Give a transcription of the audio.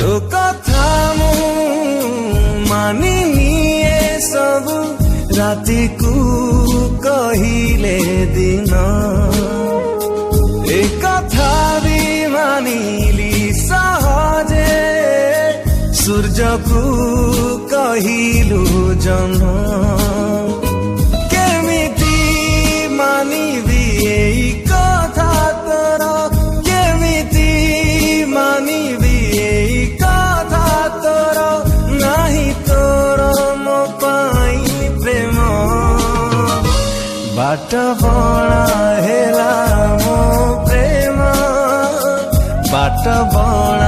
तो कथा मु मानी निए सब राति को कहिले दिन ए कथा भी मानिली सहजे सूर्य को कहिलु जन्म केमिति मानिबी एई कथा तोर केमिति मानिबी एई कथा तोर नाही तोर मो पाई प्रेम बाट बणा हेला मो प्रेम बाट बणा